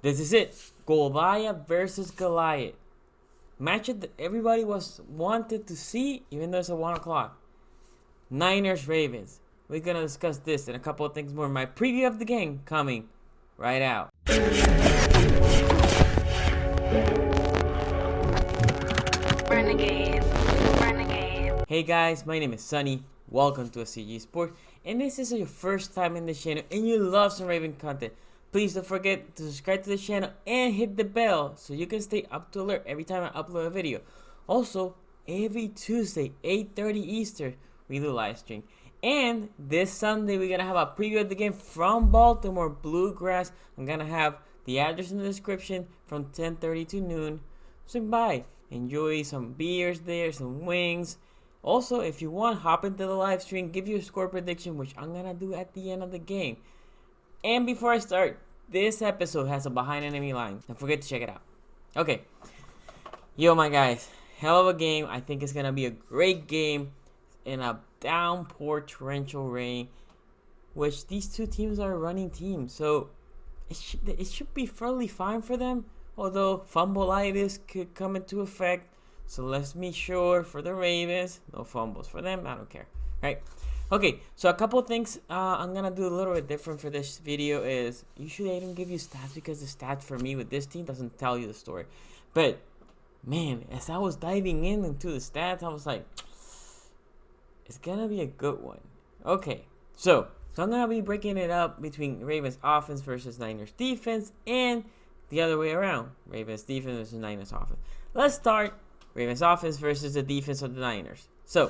This is it. Goliath versus Goliath. Matchup that everybody wanted to see, even though it's at 1 o'clock. Niners Ravens. We're gonna discuss this and a couple of things more. My preview of the game coming right out. Renegade. Hey guys, my name is Sunny. Welcome to szg Sports, and this is your first time in the channel and you love some Raven content. Please don't forget to subscribe to the channel and hit the bell so you can stay up to alert every time I upload a video. Also, every Tuesday, 8:30 Eastern, we do live stream. And this Sunday, we're going to have a preview of the game from Baltimore, BlueGrass. I'm going to have the address in the description from 10:30 to noon. Swing by, enjoy some beers there, some wings. Also, if you want, hop into the live stream, give you a score prediction, which I'm going to do at the end of the game. And before I start, this episode has a behind enemy line. Don't forget to check it out. Okay. Yo, my guys. Hell of a game. I think it's going to be a great game in a downpour torrential rain, which these two teams are running teams. So it should be fairly fine for them. Although fumbleitis could come into effect. So let's make sure for the Ravens, no fumbles for them. I don't care. Right? Okay, so a couple of things I'm going to do a little bit different for this video is usually I don't give you stats because the stats for me with this team doesn't tell you the story. But, man, as I was diving into the stats, I was like, it's going to be a good one. Okay, so I'm going to be breaking it up between Ravens offense versus Niners defense and the other way around. Ravens defense versus Niners offense. Let's start Ravens offense versus the defense of the Niners. So,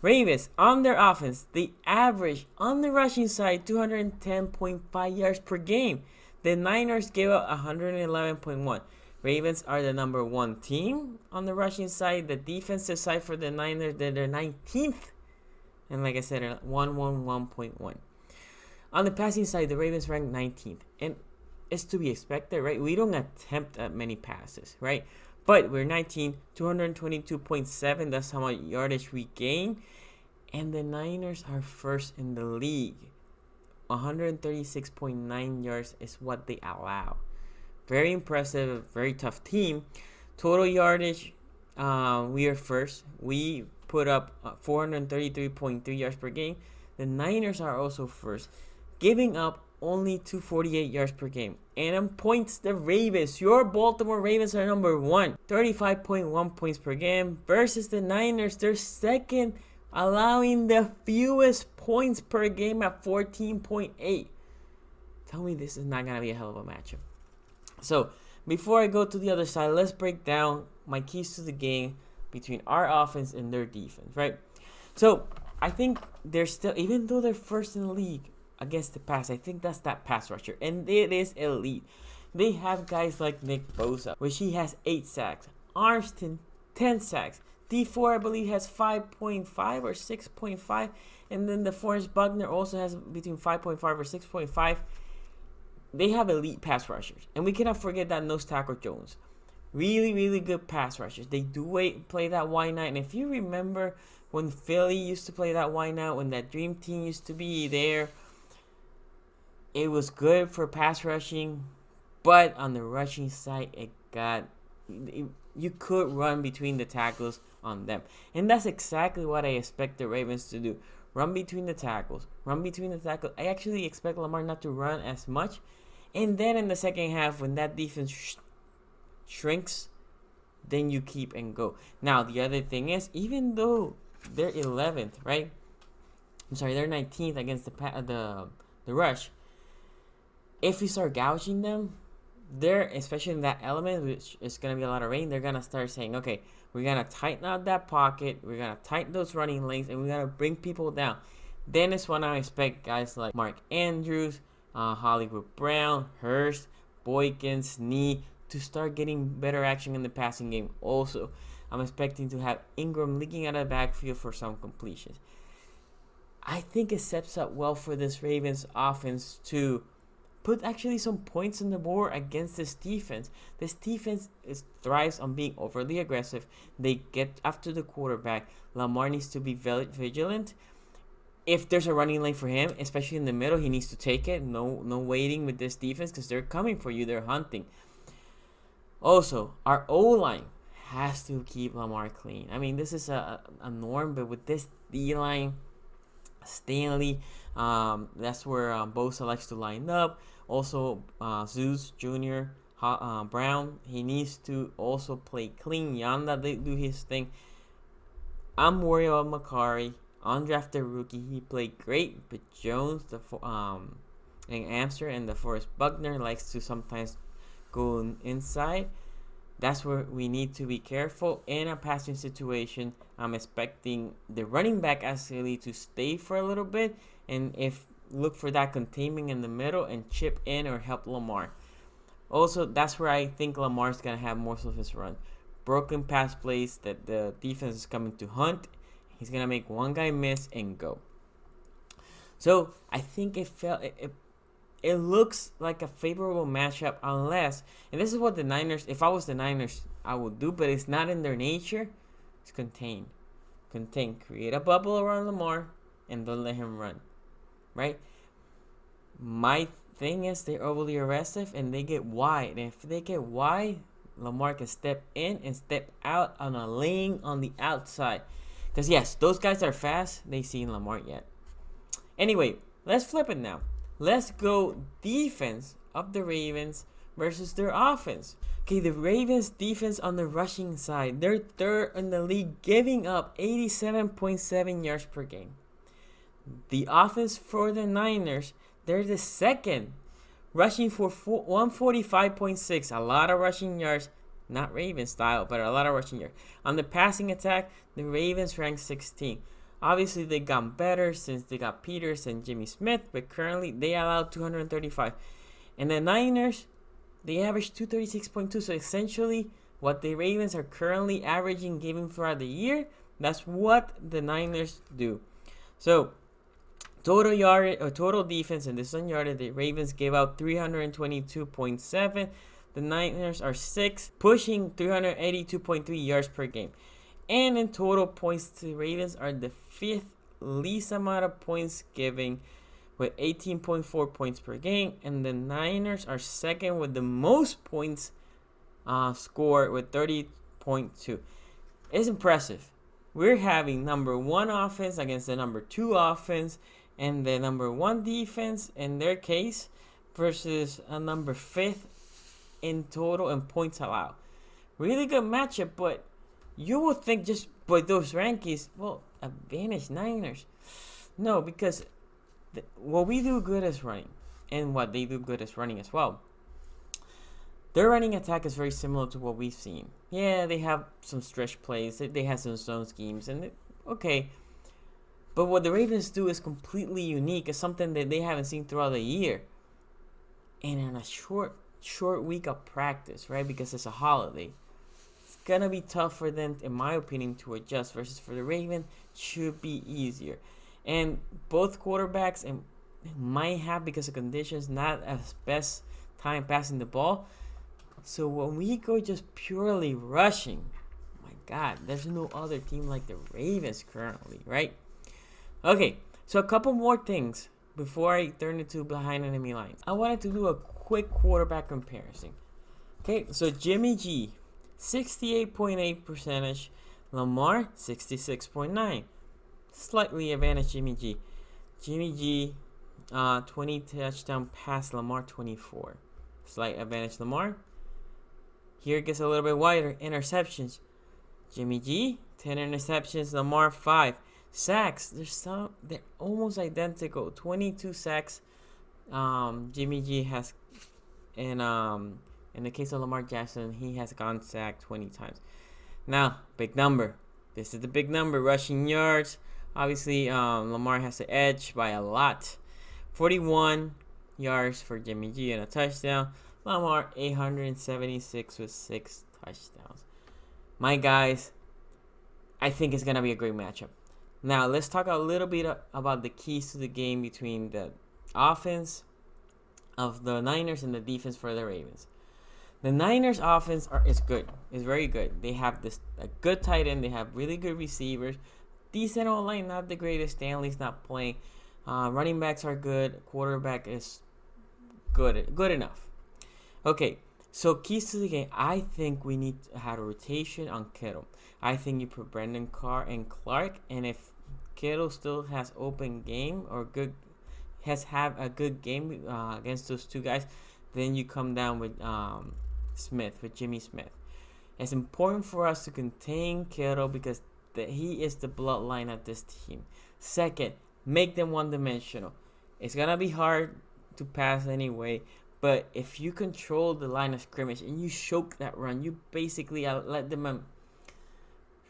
Ravens, on their offense, they average on the rushing side 210.5 yards per game. The Niners gave up 111.1. Ravens are the number one team on the rushing side. The defensive side for the Niners, they're 19th. And like I said, 111.1. On the passing side, the Ravens rank 19th. And it's to be expected, right? We don't attempt that many passes, right? But we're 19, 222.7. That's how much yardage we gain. And the Niners are first in the league. 136.9 yards is what they allow. Very impressive, very tough team. Total yardage, we are first. We put up 433.3 yards per game. The Niners are also first, giving up only 248 yards per game. And on points, the Ravens, your Baltimore Ravens are number one, 35.1 points per game versus the Niners. They're second, allowing the fewest points per game at 14.8. Tell me this is not going to be a hell of a matchup. So, before I go to the other side, let's break down my keys to the game between our offense and their defense, right? So, I think they're still, even though they're first in the league against the pass, I think that's that pass rusher, and it is elite. They have guys like Nick Bosa, which he has 8 sacks. Armstead, 10 sacks. D4, I believe, has 5.5 or 6.5. And then the Forrest Buckner also has between 5.5 or 6.5. They have elite pass rushers. And we cannot forget that nose tackle Jones. Really, really good pass rushers. They do play that wide out. And if you remember when Philly used to play that wide out, when that dream team used to be there, it was good for pass rushing, but on the rushing side, you could run between the tackles on them. And that's exactly what I expect the Ravens to do. Run between the tackles. I actually expect Lamar not to run as much. And then in the second half, when that defense shrinks, then you keep and go. Now, the other thing is, even though they're 11th, right? They're 19th against the rush. If we start gouging them, especially in that element, which is going to be a lot of rain, they're going to start saying, okay, we're going to tighten out that pocket, we're going to tighten those running lanes, and we're going to bring people down. Then it's when I expect guys like Mark Andrews, Hollywood Brown, Hurst, Boykins, Snee to start getting better action in the passing game. Also, I'm expecting to have Ingram leaking out of the backfield for some completions. I think it sets up well for this Ravens offense to put actually some points on the board against this defense. This defense thrives on being overly aggressive. They get after the quarterback. Lamar needs to be vigilant. if there's a running lane for him, especially in the middle, he needs to take it. No waiting with this defense because they're coming for you. They're hunting. Also, our O-line has to keep Lamar clean. I mean, this is a norm, but with this D-line, Stanley, that's where Bosa likes to line up. Also, Zeus Jr., Brown, he needs to also play clean. Yanda, they do his thing. I'm worried about Makari, undrafted rookie. He played great, but Jones, and Amster and DeForest Buckner likes to sometimes go inside. That's where we need to be careful. In a passing situation, I'm expecting the running back actually to stay for a little bit, and look for that containment in the middle and chip in or help Lamar. Also, that's where I think Lamar's going to have most of his run. Broken pass plays that the defense is coming to hunt. He's going to make one guy miss and go. So, I think it looks like a favorable matchup unless, and this is what the Niners, if I was the Niners, I would do, but it's not in their nature. It's contain. Create a bubble around Lamar and don't let him run. Right? My thing is they're overly aggressive and they get wide. And if they get wide, Lamar can step in and step out on a lane on the outside. Because yes, those guys are fast. They seen Lamar yet. Anyway, let's flip it now. Let's go defense of the Ravens versus their offense. Okay, the Ravens defense on the rushing side, they're third in the league, giving up 87.7 yards per game. The offense for the Niners, they're the second, rushing for 145.6. A lot of rushing yards, not Ravens style, but a lot of rushing yards. On the passing attack, the Ravens ranked 16. Obviously, they got better since they got Peters and Jimmy Smith, but currently they allowed 235. And the Niners, they averaged 236.2. So essentially, what the Ravens are currently averaging giving throughout the year, that's what the Niners do. So, total yardage or total defense, and this is on yardage, the Ravens gave out 322.7. The Niners are 6th, pushing 382.3 yards per game. And in total points, the Ravens are the 5th least amount of points giving with 18.4 points per game. And the Niners are 2nd with the most points scored with 30.2. It's impressive. We're having number 1 offense against the number 2 offense and the number 1 defense in their case versus a number 5th in total and points allowed. Really good matchup, but you would think just by those rankings, well, advantage Niners. No, because what we do good is running, and what they do good is running as well. Their running attack is very similar to what we've seen. Yeah, they have some stretch plays, they have some zone schemes, and okay. But what the Ravens do is completely unique. It's something that they haven't seen throughout the year. And in a short week of practice, right? Because it's a holiday. It's going to be tough for them, in my opinion, to adjust. Versus for the Ravens, should be easier. And both quarterbacks might have, because of conditions, not as best time passing the ball. So when we go just purely rushing, my God, there's no other team like the Ravens currently, right? Okay, so a couple more things before I turn it to behind enemy lines. I wanted to do a quick quarterback comparison. Okay, so Jimmy G, 68.8 percentage. Lamar, 66.9. Slightly advantage Jimmy G. Jimmy G, 20 touchdown pass. Lamar, 24. Slight advantage Lamar. Here it gets a little bit wider. Interceptions. Jimmy G, 10 interceptions. Lamar, 5. Sacks, they're almost identical. 22 sacks. Jimmy G has, and in the case of Lamar Jackson, he has gone sacked 20 times. Now, big number. This is the big number. Rushing yards. Obviously, Lamar has the edge by a lot. 41 yards for Jimmy G and a touchdown. Lamar 876 with 6 touchdowns. My guys, I think it's gonna be a great matchup. Now, let's talk a little bit about the keys to the game between the offense of the Niners and the defense for the Ravens. The Niners' offense is good. It's very good. They have a good tight end. They have really good receivers. decent O-line, not the greatest. Stanley's not playing. Running backs are good. Quarterback is good enough. Okay, so keys to the game. I think we need to have a rotation on Kittle. I think you put Brendan Carr and Clark, and if Kittle still has open game or have a good game against those two guys, then you come down with Jimmy Smith. It's important for us to contain Kittle because he is the bloodline of this team. Second, make them one-dimensional. It's going to be hard to pass anyway, but if you control the line of scrimmage and you choke that run, you basically let them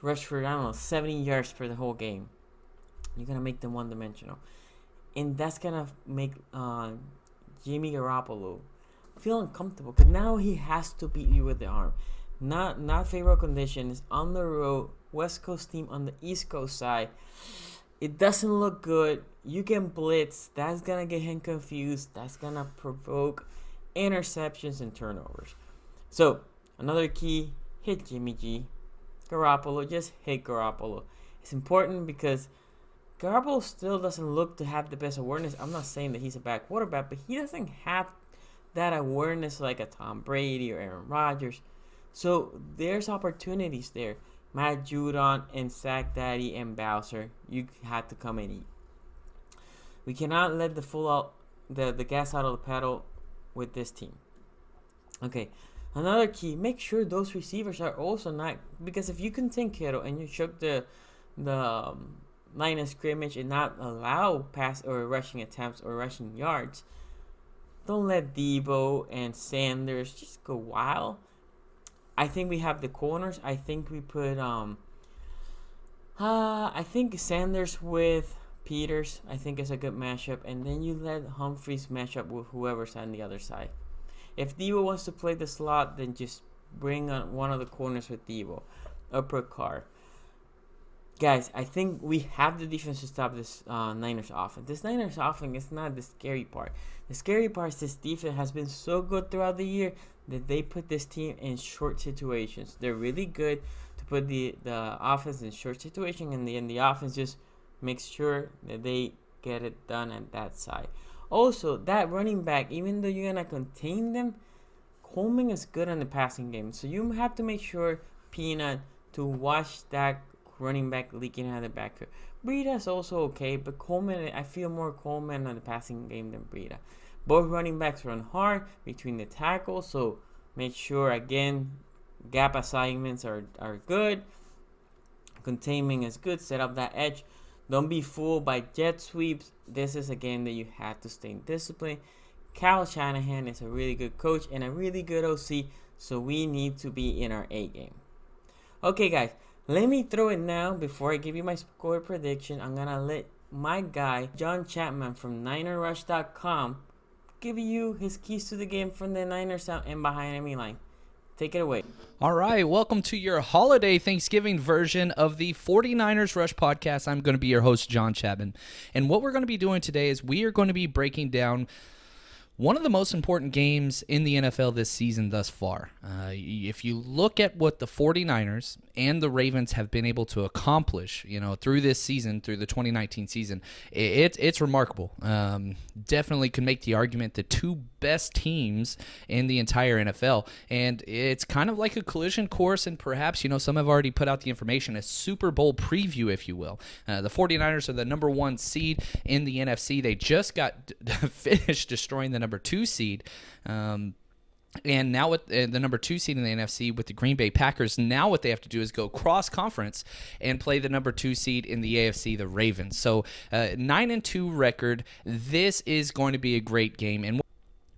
rush for, 70 yards for the whole game. You're going to make them one-dimensional. And that's going to make Jimmy Garoppolo feel uncomfortable because now he has to beat you with the arm. Not favorable conditions, on the road, West Coast team on the East Coast side. It doesn't look good. You can blitz. That's going to get him confused. That's going to provoke interceptions and turnovers. So, another key, hit Jimmy G. Garoppolo, just hit Garoppolo. It's important because Garoppolo still doesn't look to have the best awareness. I'm not saying that he's a bad quarterback, but he doesn't have that awareness like a Tom Brady or Aaron Rodgers. So there's opportunities there. Matt Judon and Sack Daddy and Bowser, you had to come and eat. We cannot let the gas out of the pedal with this team. Okay, another key, make sure those receivers are also not, because if you contain Kittle and you choke the line of scrimmage and not allow pass or rushing attempts or rushing yards, don't let Debo and Sanders just go wild. I think we have the corners. I think we put I think Sanders with Peters, I think is a good matchup, and then you let Humphries match up with whoever's on the other side. If Debo wants to play the slot, then just bring on one of the corners with Debo, upper Carr. Guys, I think we have the defense to stop this Niners offense. This Niners offense is not the scary part. The scary part is this defense has been so good throughout the year that they put this team in short situations. They're really good to put the offense in short situations, and the offense just makes sure that they get it done at that side. Also, that running back, even though you're going to contain them, Coleman is good on the passing game. So you have to make sure, Peanut, to watch that running back leaking out of the backfield. Breida's also okay, but Coleman, I feel more Coleman on the passing game than Breida. Both running backs run hard between the tackles, so make sure, again, gap assignments are good. Containment is good. Set up that edge. Don't be fooled by jet sweeps. This is a game that you have to stay in discipline. Kyle Shanahan is a really good coach and a really good OC, so we need to be in our A game. Okay, guys, let me throw it now before I give you my score prediction. I'm going to let my guy, John Chapman from NinerRush.com, give you his keys to the game from the Niners out and behind enemy line. Take it away. All right, welcome to your holiday Thanksgiving version of the 49ers Rush podcast. I'm going to be your host, John Chapman. And what we're going to be doing today is we are going to be breaking down one of the most important games in the NFL this season thus far. If you look at what the 49ers and the Ravens have been able to accomplish, through this season, through the 2019 season, it's remarkable. Definitely can make the argument the two best teams in the entire NFL, and it's kind of like a collision course, and perhaps, some have already put out the information, a Super Bowl preview, if you will. The 49ers are the number 1 seed in the NFC. They just got finished destroying the number 2 seed. And now with the number 2 seed in the NFC with the Green Bay Packers, now what they have to do is go cross-conference and play the number 2 seed in the AFC, the Ravens. So 9-2 record. This is going to be a great game. And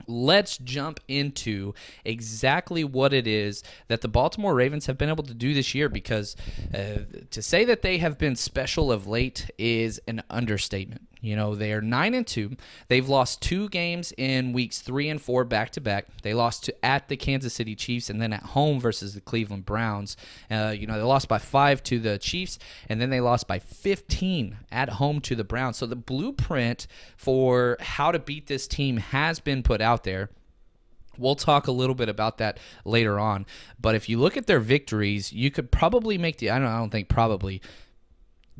let's jump into exactly what it is that the Baltimore Ravens have been able to do this year, because to say that they have been special of late is an understatement. They are 9-2. They've lost 2 games in weeks 3 and 4 back-to-back. They lost at the Kansas City Chiefs and then at home versus the Cleveland Browns. They lost by 5 to the Chiefs, and then they lost by 15 at home to the Browns. So the blueprint for how to beat this team has been put out there. We'll talk a little bit about that later on. But if you look at their victories, you could probably make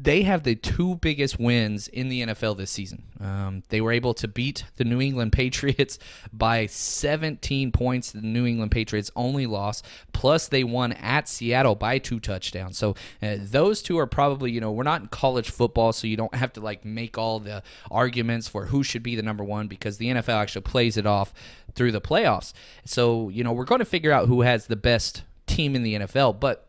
they have the two biggest wins in the NFL this season. They were able to beat the New England Patriots by 17 points. The New England Patriots only loss. Plus, they won at Seattle by 2 touchdowns. So those two are probably, we're not in college football, so you don't have to make all the arguments for who should be the number one, because the NFL actually plays it off through the playoffs. So, we're going to figure out who has the best team in the NFL. But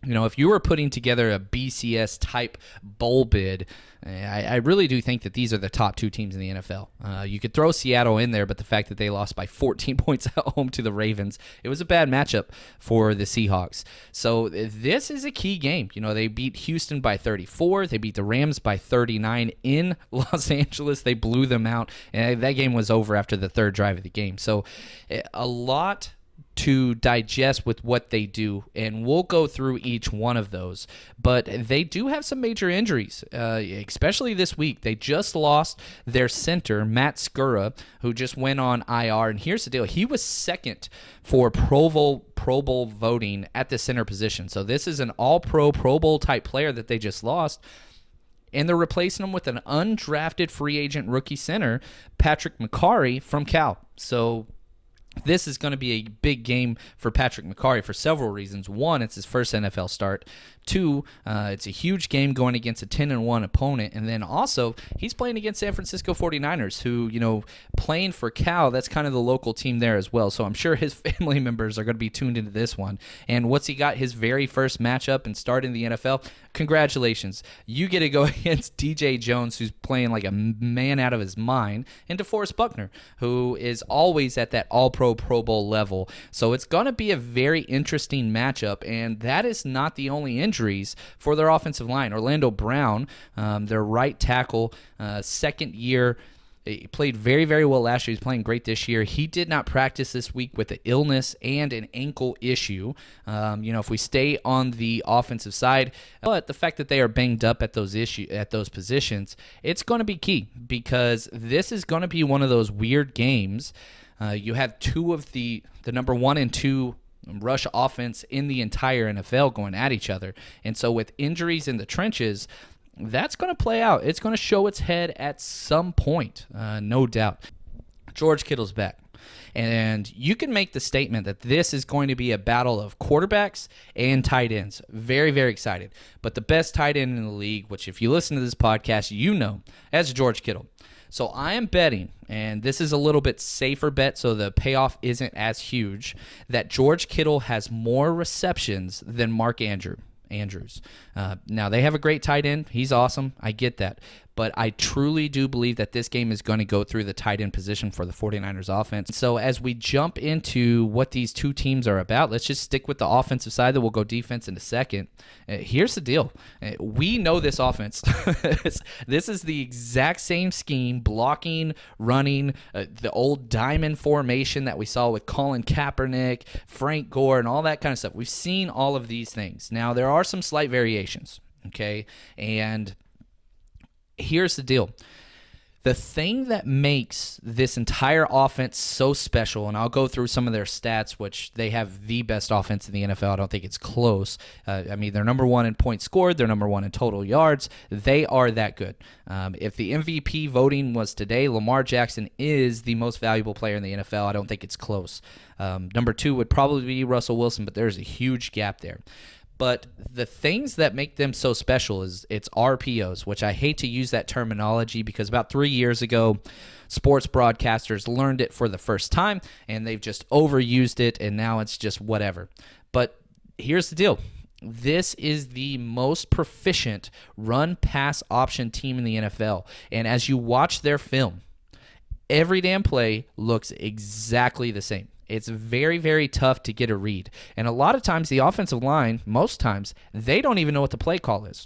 if you were putting together a BCS type bowl bid, I really do think that these are the top 2 teams in the NFL. You could throw Seattle in there, but the fact that they lost by 14 points at home to the Ravens, it was a bad matchup for the Seahawks. So this is a key game. They beat Houston by 34. They beat the Rams by 39 in Los Angeles. They blew them out, and that game was over after the 3rd drive of the game. So a lot to digest with what they do, and we'll go through each one of those. But they do have some major injuries, especially this week. They just lost their center, Matt Skura, who just went on IR. And here's the deal. He was second for Pro Bowl voting at the center position. So this is an all-pro, Pro Bowl type player that they just lost. And they're replacing him with an undrafted free agent rookie center, Patrick McCarry from Cal. So this is going to be a big game for Patrick McCarry for several reasons. One, it's his first NFL start. Two, it's a huge game going against a 10-1 opponent. And then also, he's playing against San Francisco 49ers, who, playing for Cal, that's kind of the local team there as well. So I'm sure his family members are going to be tuned into this one. And what's he got? His very first matchup and start in the NFL? Congratulations. You get to go against DJ Jones, who's playing like a man out of his mind, and DeForest Buckner, who is always at that all-pro, Pro Bowl level. So it's going to be a very interesting matchup, and that is not the only injuries for their offensive line. Orlando Brown, their right tackle, second year, he played very, very well last year. He's playing great this year. He did not practice this week with an illness and an ankle issue. If we stay on the offensive side, but the fact that they are banged up at those positions, it's going to be key, because this is going to be one of those weird games. You have two of the number 1 and 2 rush offense in the entire NFL going at each other. And so with injuries in the trenches, that's going to play out. It's going to show its head at some point, no doubt. George Kittle's back. And you can make the statement that this is going to be a battle of quarterbacks and tight ends. Very, very excited. But the best tight end in the league, which if you listen to this podcast, as George Kittle. So I am betting, and this is a little bit safer bet, so the payoff isn't as huge, that George Kittle has more receptions than Mark Andrews. Now, they have a great tight end. He's awesome. I get that. But I truly do believe that this game is going to go through the tight end position for the 49ers offense. So as we jump into what these two teams are about, let's just stick with the offensive side, that we'll go defense in a second. Here's the deal. We know this offense. This is the exact same scheme, blocking, running, the old diamond formation that we saw with Colin Kaepernick, Frank Gore, and all that kind of stuff. We've seen all of these things. Now, there are some slight variations, okay? And here's the deal. The thing that makes this entire offense so special, and I'll go through some of their stats, which they have the best offense in the NFL. I don't think it's close. They're number 1 in points scored. They're number 1 in total yards. They are that good. If the MVP voting was today, Lamar Jackson is the most valuable player in the NFL. I don't think it's close. Number 2 would probably be Russell Wilson, but there's a huge gap there. But the things that make them so special is it's RPOs, which I hate to use that terminology because about 3 years ago, sports broadcasters learned it for the first time, and they've just overused it, and now it's just whatever. But here's the deal. This is the most proficient run-pass option team in the NFL. And as you watch their film, every damn play looks exactly the same. It's very, very tough to get a read. And a lot of times the offensive line, most times, they don't even know what the play call is.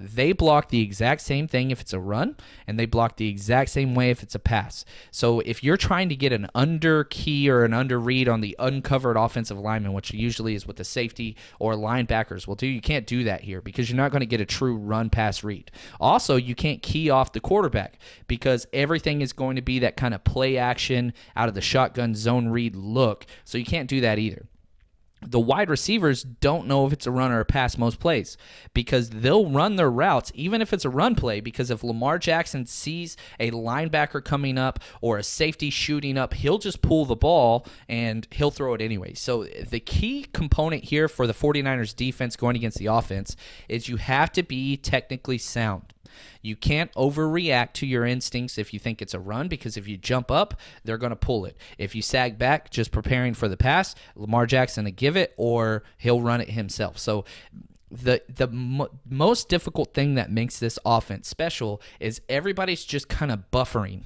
They block the exact same thing if it's a run, and they block the exact same way if it's a pass. So if you're trying to get an under key or an under read on the uncovered offensive lineman, which usually is what the safety or linebackers will do, you can't do that here because you're not going to get a true run-pass read. Also, you can't key off the quarterback because everything is going to be that kind of play action out of the shotgun zone read look, so you can't do that either. the wide receivers don't know if it's a run or a pass most plays because they'll run their routes even if it's a run play, because if Lamar Jackson sees a linebacker coming up or a safety shooting up, he'll just pull the ball and he'll throw it anyway. So the key component here for the 49ers defense going against the offense is you have to be technically sound. You can't overreact to your instincts if you think it's a run, because if you jump up, they're going to pull it. If you sag back, just preparing for the pass, Lamar Jackson to give it, or he'll run it himself. So the most difficult thing that makes this offense special is everybody's just kind of buffering.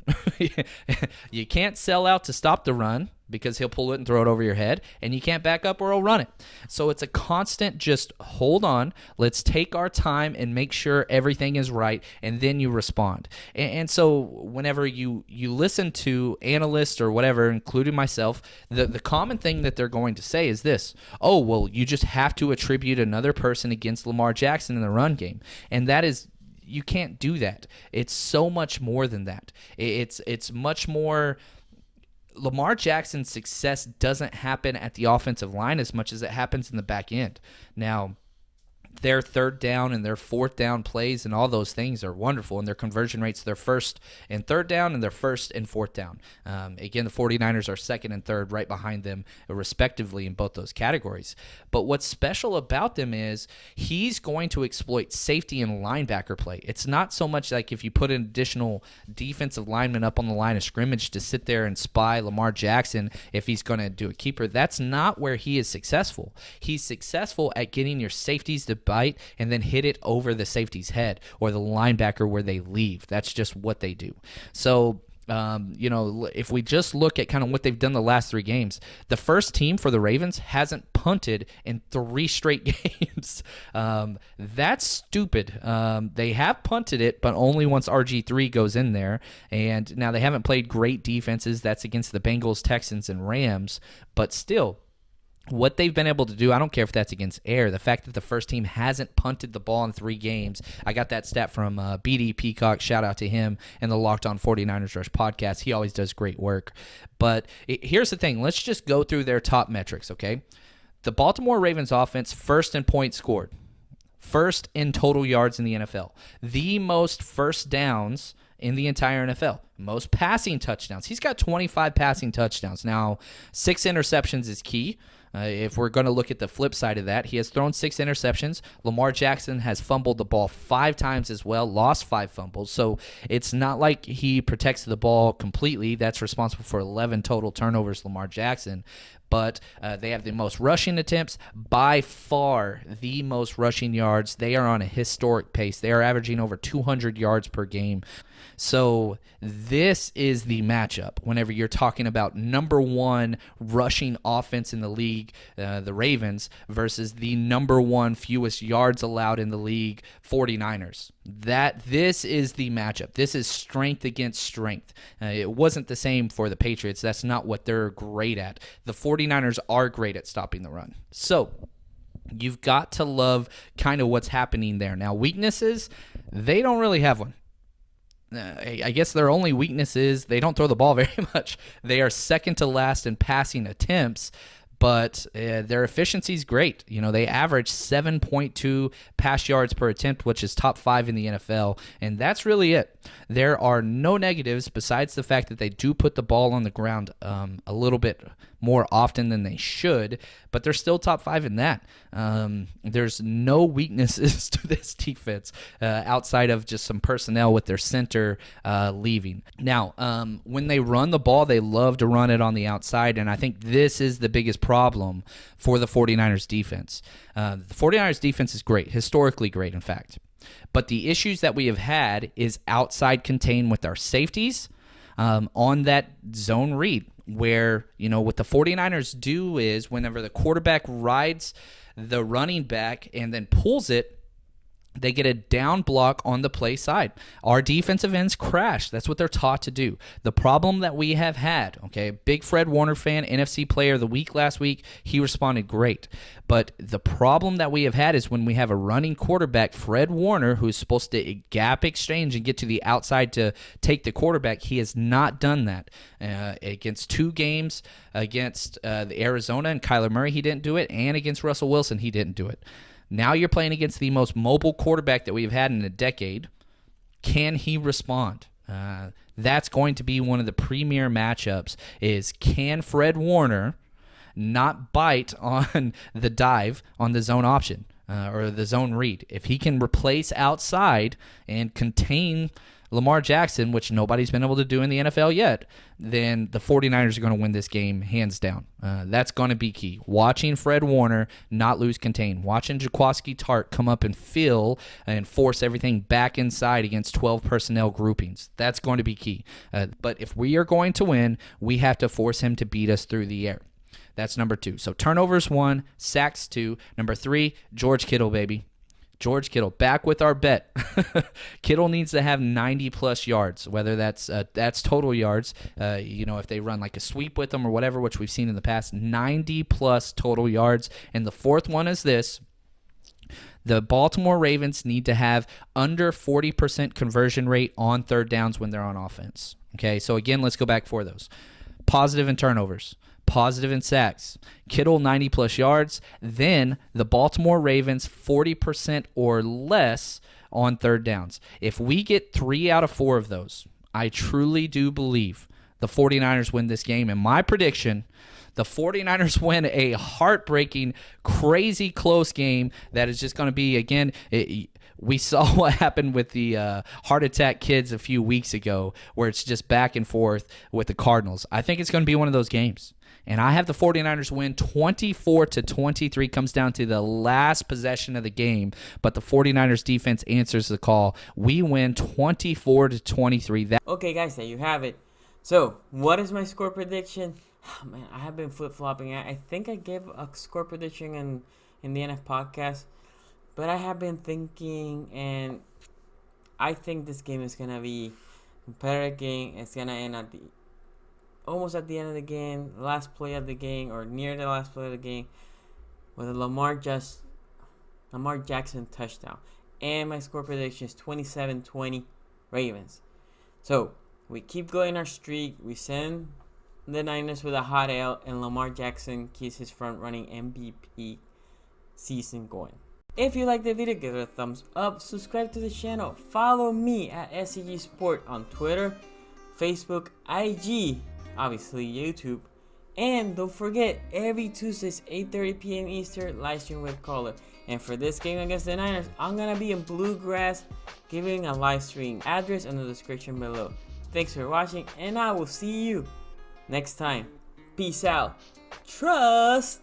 You can't sell out to stop the run because he'll pull it and throw it over your head, and you can't back up or he'll run it. So it's a constant just hold on, let's take our time and make sure everything is right, and then you respond. And so whenever you listen to analysts or whatever, including myself, the common thing that they're going to say is this: oh, well, you just have to attribute another person against Lamar Jackson in the run game. And that is, you can't do that. It's so much more than that. It's much more. Lamar Jackson's success doesn't happen at the offensive line as much as it happens in the back end. Now, their third down and their fourth down plays and all those things are wonderful, and their conversion rates, their first and third down and their first and fourth down. Again, the 49ers are second and third right behind them respectively in both those categories. But what's special about them is he's going to exploit safety and linebacker play. It's not so much like if you put an additional defensive lineman up on the line of scrimmage to sit there and spy Lamar Jackson if he's going to do a keeper. That's not where he is successful. He's successful at getting your safeties to bite and then hit it over the safety's head or the linebacker where they leave. That's just what they do. So, if we just look at kind of what they've done the last 3 games, the first team for the Ravens hasn't punted in 3 straight games. That's stupid. They have punted it, but only once RG3 goes in there. And now they haven't played great defenses. That's against the Bengals, Texans, and Rams. But still, what they've been able to do, I don't care if that's against air, the fact that the first team hasn't punted the ball in 3 games. I got that stat from BD Peacock. Shout out to him and the Locked On 49ers Rush podcast. He always does great work. But here's the thing. Let's just go through their top metrics, okay? The Baltimore Ravens offense, first in points scored, first in total yards in the NFL, the most first downs in the entire NFL, most passing touchdowns. He's got 25 passing touchdowns. Now, 6 interceptions is key. If we're going to look at the flip side of that, he has thrown 6 interceptions. Lamar Jackson has fumbled the ball 5 times as well, lost 5 fumbles. So it's not like he protects the ball completely. That's responsible for 11 total turnovers, Lamar Jackson. But they have the most rushing attempts, by far the most rushing yards. They are on a historic pace. They are averaging over 200 yards per game. So this is the matchup whenever you're talking about number 1 rushing offense in the league, the Ravens, versus the number 1 fewest yards allowed in the league, 49ers. This is the matchup. This is strength against strength. It wasn't the same for the Patriots. That's not what they're great at. The 49ers are great at stopping the run. So you've got to love kind of what's happening there. Now, weaknesses, they don't really have one. I guess their only weakness is they don't throw the ball very much. They are second to last in passing attempts, but their efficiency is great. They average 7.2 pass yards per attempt, which is top 5 in the NFL, and that's really it. There are no negatives besides the fact that they do put the ball on the ground a little bit more often than they should, but they're still top 5 in that. There's no weaknesses to this defense outside of just some personnel with their center leaving. Now, when they run the ball, they love to run it on the outside, and I think this is the biggest problem for the 49ers defense. The 49ers defense is great, historically great, in fact. But the issues that we have had is outside contain with our safeties on that zone read, where, what the 49ers do is whenever the quarterback rides the running back and then pulls it, They get a down block on the play side. Our defensive ends crash. That's what they're taught to do. The problem that we have had, okay, big Fred Warner fan, NFC Player of the Week last week, he responded great. But the problem that we have had is when we have a running quarterback, Fred Warner, who is supposed to gap exchange and get to the outside to take the quarterback, he has not done that. Against 2 games, against the Arizona and Kyler Murray, he didn't do it, and against Russell Wilson, he didn't do it. Now you're playing against the most mobile quarterback that we've had in a decade. Can he respond? That's going to be one of the premier matchups is can Fred Warner not bite on the dive on the zone option or the zone read? If he can replace outside and contain Lamar Jackson, which nobody's been able to do in the NFL yet, then the 49ers are going to win this game hands down. That's going to be key. Watching Fred Warner not lose contain. Watching Jaquiski Tartt come up and fill and force everything back inside against 12 personnel groupings. That's going to be key. But if we are going to win, we have to force him to beat us through the air. That's number 2. So turnovers 1, sacks 2. Number 3, George Kittle, baby. George Kittle, back with our bet. Kittle needs to have 90-plus yards, whether that's total yards, if they run like a sweep with them or whatever, which we've seen in the past, 90-plus total yards. And the 4th one is this. The Baltimore Ravens need to have under 40% conversion rate on third downs when they're on offense. Okay, so again, let's go back for those. Positive in turnovers. Positive in sacks. Kittle 90-plus yards. Then the Baltimore Ravens 40% or less on third downs. If we get 3 out of 4 of those, I truly do believe the 49ers win this game. And my prediction, the 49ers win a heartbreaking, crazy close game that is just going to be, again, we saw what happened with the heart attack kids a few weeks ago where it's just back and forth with the Cardinals. I think it's going to be one of those games. And I have the 49ers win 24-23. Comes down to the last possession of the game, but the 49ers defense answers the call. We win 24-23. Okay, guys, there you have it. So, what is my score prediction? Oh, man, I have been flip-flopping. I think I gave a score prediction in the NF podcast, but I have been thinking, and I think this game is going to be a competitive game. It's going to end almost at the end of the game, last play of the game, or near the last play of the game, with a Lamar Jackson touchdown. And my score prediction is 27-20 Ravens. So, we keep going our streak. We send the Niners with a hot L, and Lamar Jackson keeps his front-running MVP season going. If you like the video, give it a thumbs up. Subscribe to the channel. Follow me at szg.sports on Twitter, Facebook, IG, obviously YouTube, and don't forget every Tuesdays 8:30 p.m. Eastern live stream with caller. And for this game against the Niners, I'm gonna be in BlueGrass giving a live stream. Address in the description below. Thanks for watching, and I will see you next time. Peace out. Trust.